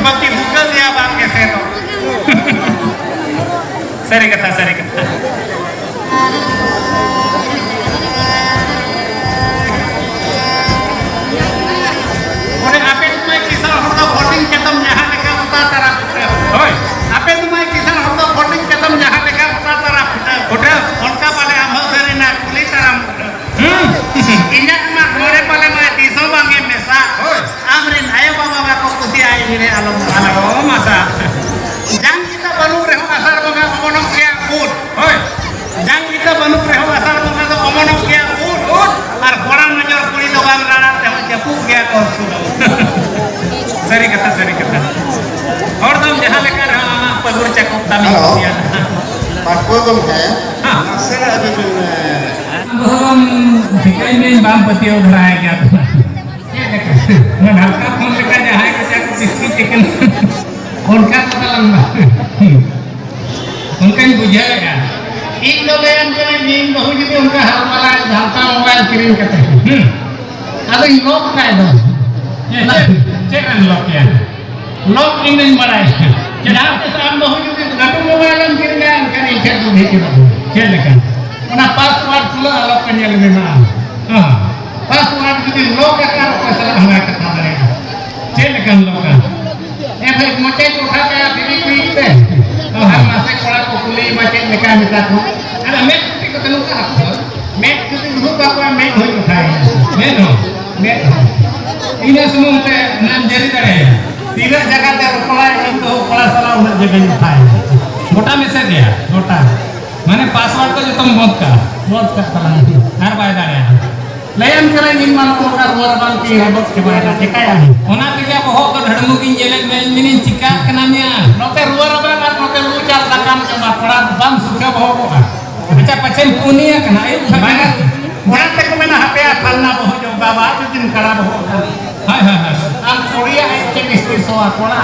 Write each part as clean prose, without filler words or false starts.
Bagi bukan dia bang geser. Sari kata. Orang apa itu mai kisah harta voting ketam jahat leka uta taraf. Oi, apa itu mai kisah harta voting ketam jahat leka uta taraf. Udah, onka pale amho sari nak kuli taram. Inyak mak gore pale mai tiso bange mesa. Oi, amrin ayo baba ko kusi ai ni alam alam masa. Jang kita baluk reho asar banga omonok kya ud. Oi, jang kita baluk reho asar banga to omonok kya ud. Ar orang nojor kuli to bang rana reho japu kya korsu. Sari kata. और तुम जहाँ लेकर पगुर चकुप तमी कुसिया Pakko dong kayak. Asal ada tuh. हम ठिकाने में balm पतियों भराया क्या था मैं ढलका फोन लेकर जहाँ के चक सिस्की चिकन उनका पता लंबा उनका ही बुझाएगा इन लोग हम चले इन बहुत जी उनका हर वाला ढलका मोबाइल क्रीम करते हैं अब इन लोग का है दो चेक अनलॉक किया लोग इन नहीं मराए चढ़ा के साथ बहुत जी घटू मोबाइल हम गिर गए उनका नहीं चेक तो भेज दो चल लेकर उन्हें पासवर्ड खुला अलग करने लगे ना हाँ पासवर्ड किसी लोग का क्या पैसा हमारा कथा करेगा चल लेकर लोग का ये भाई मोटे उठा के आप भी पीटते हम मासे कोड़ा को कुली बचे लेकर मिटा को अरे मैं किसी को तनु का मैं किसी को का कोई मैं हो उठाए मैं इन्हें सुनो ते नाम जरी करे तीन जगह ते कोड़ा इनको कोड़ा साला उन्हें जगह उठाए मोटा मैसेज दिया मोटा माने पासवर्ड तो जो तुम बहुत का तलांगी हर बाय दाड़े लेयन करे निन मान को का रोर बाल की हबक के बाय ना चिकाया ओना के क्या बहुत तो धड़मु की जेलक में मिनी चिका कनामिया नोते रोर बाल नोते लूचाल लकाम जमा पड़ा बम सुखा बहुत अच्छा पछन पुनिया कना ए माने ओना तक में ना हपे फलना बहुत जो बाबा दिन कड़ा बहुत हाय हम कोरिया के मिस्त्री सोआ कोड़ा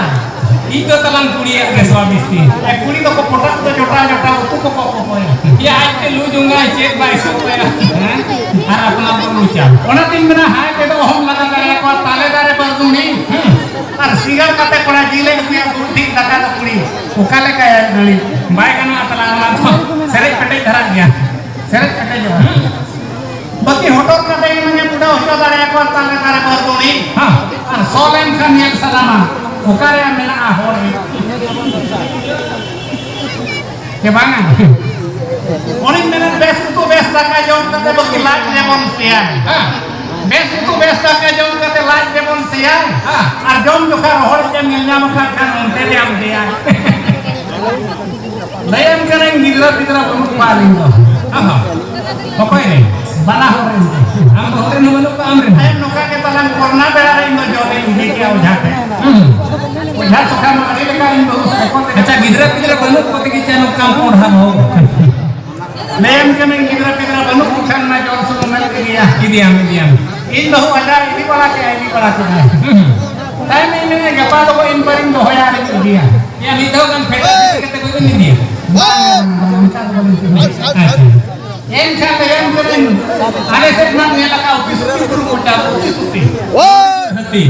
itu talang kuliah ke suami istri. Kuli to ko potak to jota utu ko ya. Ya ate lu junga cek bai supaya. Harap na perucan. Ona tin mena hai ke to hom laga gaya ko tale dare barduni. Ar sigar kate kona jile punya burti kata to kuli. Ukale kaya gali. Bai kana atalang ma to seret pete dhara gya. Seret pete jo. Baki hotor kate mene buda hoto dare ko tale dare barduni. Ha. Ar solen kan yang salama. Ukara mena ahor ke banga orang mena best itu best taka jom kate begilat demon siang best itu best taka jom kate light demon siang ar jom juga ahor jam ngenya makan onte diam dia layam kareng gidra bunuk paling to apa ini bala horen am horen hono ka amren ayam nuka ke talang korna bela indo jore indi ke ujate ujat suka mari ka indo acha gidra bunuk pati ki chanu kampung ham ho layam kareng gidra bunuk bukan na jor suno mel ke dia idiam indo ada ini pala ke time ini gapa do in paring do hoya dia ya nito kan feta kete ko ni dia yang kata yang keren ada segmen yang laka ofis itu bermuda hati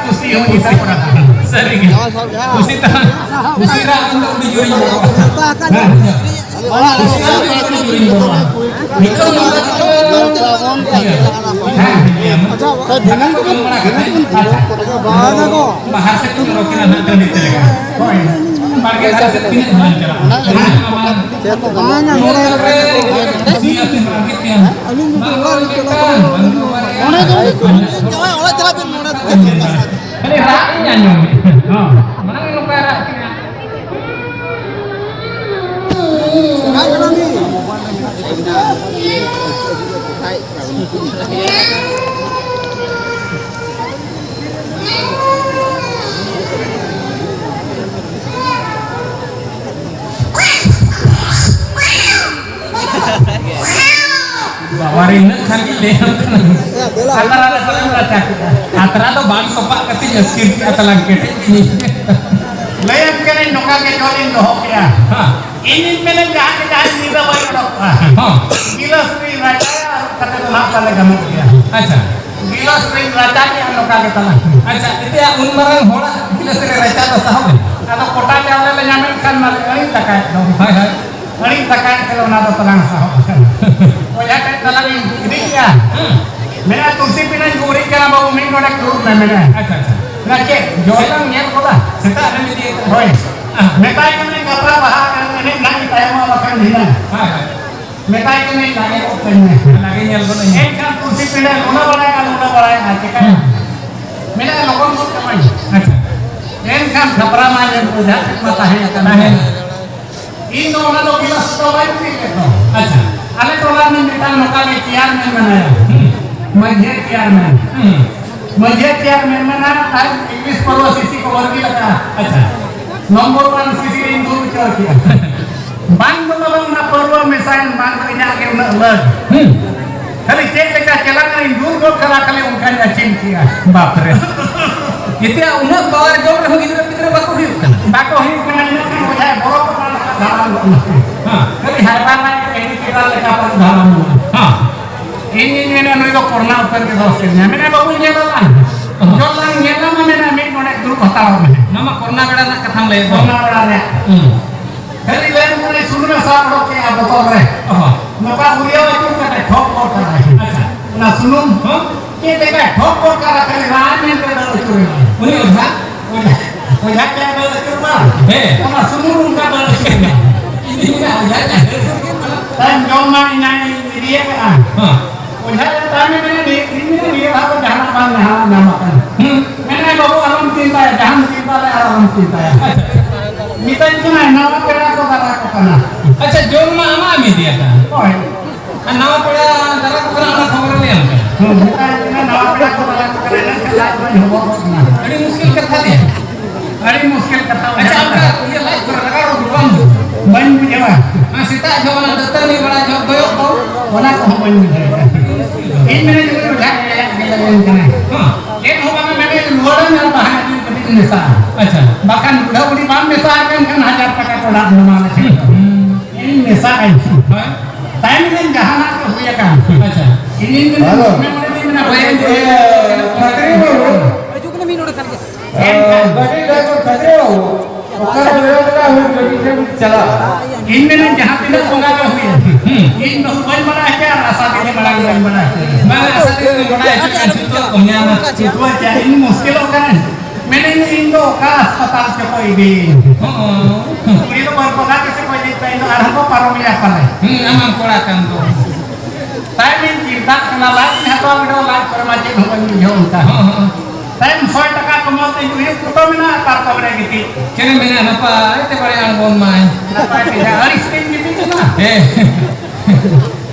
kusi yang bisa sering kusi tahan kusi rah untuk dijuri bahasa itu mungkin anak terdidik Parkir saya tidak jalan. Warina kali lehan kan. Antara saling raca. Antara to bang sopak ketik skirti atalang ketik ini. Lehan kan noka ke jolin doh ya. Ini menen jahat nida boy dok. Gila sri raca kata tuh kale kamu ya. Acha. Gila sri raca ni noka ke talang. Acha itu ya unmarang hola. ina sere raca ta sahab Atau kota jauh le nyampe kan mali ari takai dong. hai hai Ari takai kalau nado telang sahau. Oh ya kan telang ini ya. Mena tulsi pinan guri kana bau min kodak guru mena. acha acha Ngace jolang nyel kola. seta ada di dia Hoi. Metai kene kapra baha kene nang tayang ma makan dina. hai hai Metai kene lagi opennya. lagi nyel ko nya Kan tulsi pinan una balai ngace kan. Mena lokon ko kamai. acha Kan kapra ma yang udah matahe nahen Ino na lo bilas to baik ni ko. acha Ale tola ni mitang makal tiar men mana. Majhe tiar men. Majhe tiar men mana ai English paro sisi ko wargi laka. acha Nomor 1 sisi Hindu chor kiya. Bang bang na paro misain bang nya ke na lag. Kali cek leka kelang Hindu ko kala kali unkan ya cintia. बाप रे इतना उन्हें बार जोड़ रहे हो किधर किधर बाको ही kan Bako hi kana ni ko jai boro ko na dalam. हाँ Kali haiwan na ini kita leka pan dalam. हाँ Ini anu itu purna utar ke hostelnya. Mana babu nyelan. Jolang nyelan mana min monek grup hataw mana. nama corona beda nak katham le Purna berada. Kali lain mulai suruh saat roke apa tore. oh Maka uriau itu kata thok kor kara. acha Nah sunum. हाँ Kita kata thok kor kara kali ramen ke dalam curi. उन्हें उठा Udah ke dalam curi. eh Karena sunum ke dalam curi. ini enggak udah Dan joma ini dia kan. हाँ Udah kami ini dia apa jangan apa namakan. Mana babu alam cinta ya, jangan cinta le alam cinta ya. Mita itu na nama pera ko dara ko kana. अच्छा zone में आमा में दिया था Oi. नवा पड़ा दरा को करना खबर ले हम Mita itu na nama pera ko dara ko kana kan lain mai hobo ko na. बड़ी मुश्किल कथा दिया Ari muskil kata अच्छा आपका ये लाइफ पर लगा रो दुकान ban bujewa. हां सीता जो वाला दत्ता नहीं बड़ा जो गयो को Wala ko ban bujewa. In mana juga udah yang kana. हां In hoba na mana luar na bahan di ketik nisa. अच्छा Bahkan udah uli bang nisa kan hajar pakai kodak nama na. Ini nisa ai. हां Time kan jahana ko huya kan. अच्छा Ini Halo. memang ini mana bayar Kadri babu. Kadri babu kadri babu. Oka bela bela hu jadi chala. ini memang jahat tidak bunga kau huya. Ini bahu bayi mana aja rasa ini malang bayi mana. मैं ऐसा नहीं बड़ा है जो कमया मत Itu aja ini muskil kan. Mana ini Indo ka hospital ke koi di. हां Itu berpengalaman se koi di Indo arah ko paromia pale. aman कोड़ा kan तो Saya min cinta kenal lagi atau video lagi permacam hukum jauh ka. हां Saya 100 taka kemauan itu ya kuto mina par ko bere gitu. kene mena napa ite bare album mai Apa kita aris tin gitu na. eh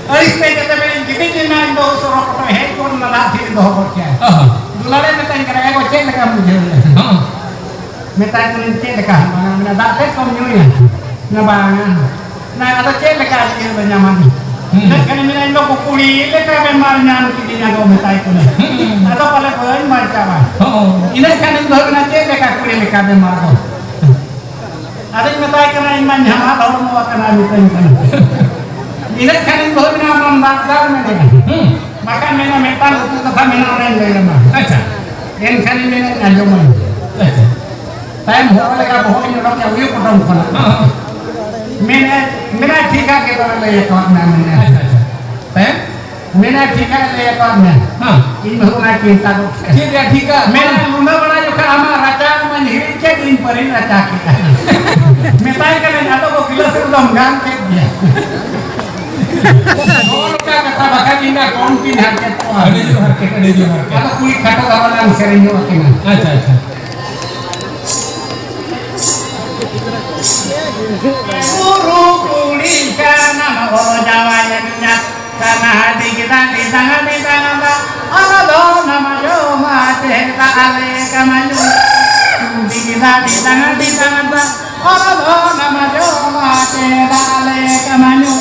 Aris tin kita bere gitu na Indo soro ko he ko na la thi do ko kya. oh Dulare metan kara ego cek leka mujhe. हां Metan kun cek leka mana date kom nyuya. Na banga. Na ada cek leka dia banyaman. Na kan mina Indo ko kuli leka bemar nyan kiti nya go metai kun. Atau pale koin mar kawa. oh Ina kan Indo na cek leka kuli leka bemar go. Ada metai kana iman nyama lawan mo kana mitan kan. Ina kan Indo na mandar mene. Maka mena metan itu kata mena orang lain mah. अच्छा Yang kan ini ngajoman. अच्छा Time ho leka boh ini orang yang wiu potong kena. हां Mena thika ke orang lain kau na mena. अच्छा अच्छा है Mena thika lain kau na. हां Ini baru nak cinta tu. ठीक है ठीक है Mena luna bana juga ama raja menhiri cek in perin raja kita. Metai kan atau kau gila sudah ganti dia. Kalau kata bahkan indah kontin harga tu. ada जो हरकत Kalau kulit kata orang sering nyokin. अच्छा अच्छा Guru kulit karena mau Jawa yang minyak karena hati kita di tangan tak Allah nama Joma cerita ale kamanyu hati kita di tangan tak Allah nama Joma cerita ale kamanyu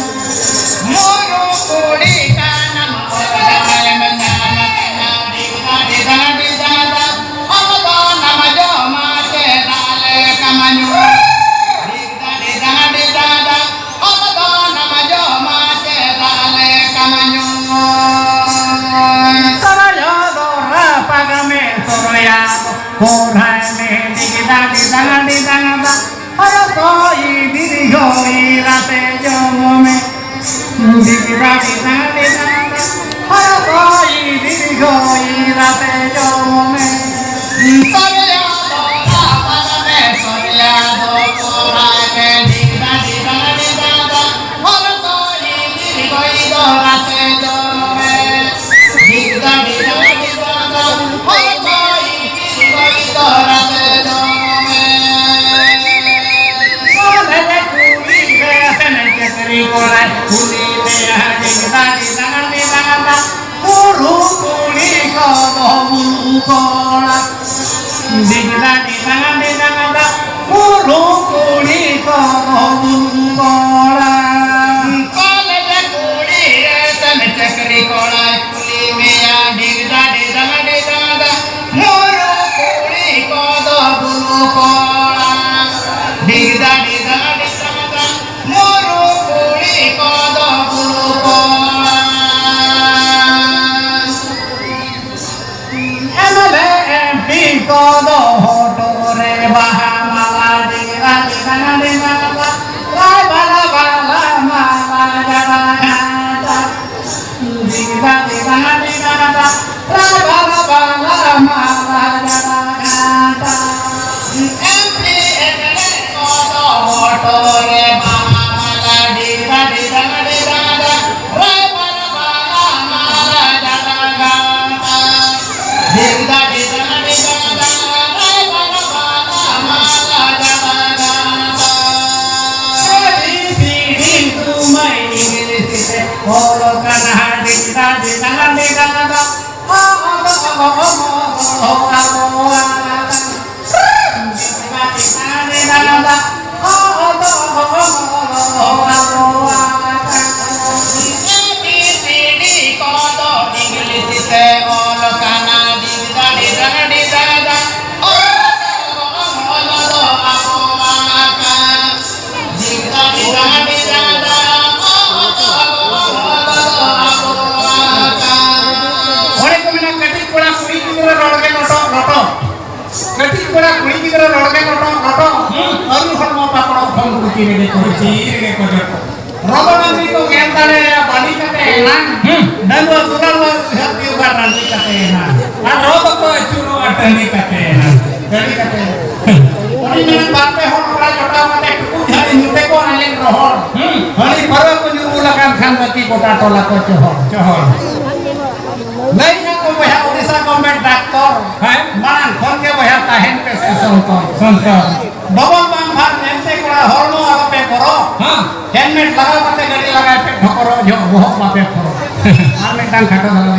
guru kulit karena mau Jawa yang minyak karena hati kita di tangan tak Allah nama Joma cerita ale kamanyu Soraya dora pagame soraya, korai me digi dadi danga hara koi diri goi rate jomome didi dadi danga hara koi diri goi rate jomome sorya dora padame sorya dora me didi dadi danga hara koi diri goi rate jomome didi dadi danga hara koi diri goi rate jomome solele kuli re tene keri korai kuli re didi dadi danga guru kuli ko bulu kola didi dadi danga guru kuli ko bulu kola solele kuli re tene keri korai kuli me didi dadi danga guru kuli ko bulu kola didi dadi danga guru kuli ko bulu kola emale piko do hotore bahamala didi dadi danga lai bala bala mala jana didi dadi danga lai bala bala mala jana emle emale kodo hotore bahamala didi dadi danga lai bala bala mala jana didi dadi danga lai bala bala mala jana didi tumai ingilise olo kana didi dadi danga Kati kora kuli gidra rodge noto aru horma pakro phone kuti re ko rodo nandri ko gentale bali kate enan danwa duralwa hati ugar nandri kate enan ar rodo ko churu atani kate enan gadi kate oni nan bape hon kora jota mate tuku jari nyute ko alen rohor hari paro ko nyulakan khan mati kota tola ko johor lain ko beha odisha government doctor man khon ke beha tahen pe sontor babam bam bhar nente kora horno ape koro helmet laga mate gadi laga pe dhokoro jo bohok bape koro ar metang khato dala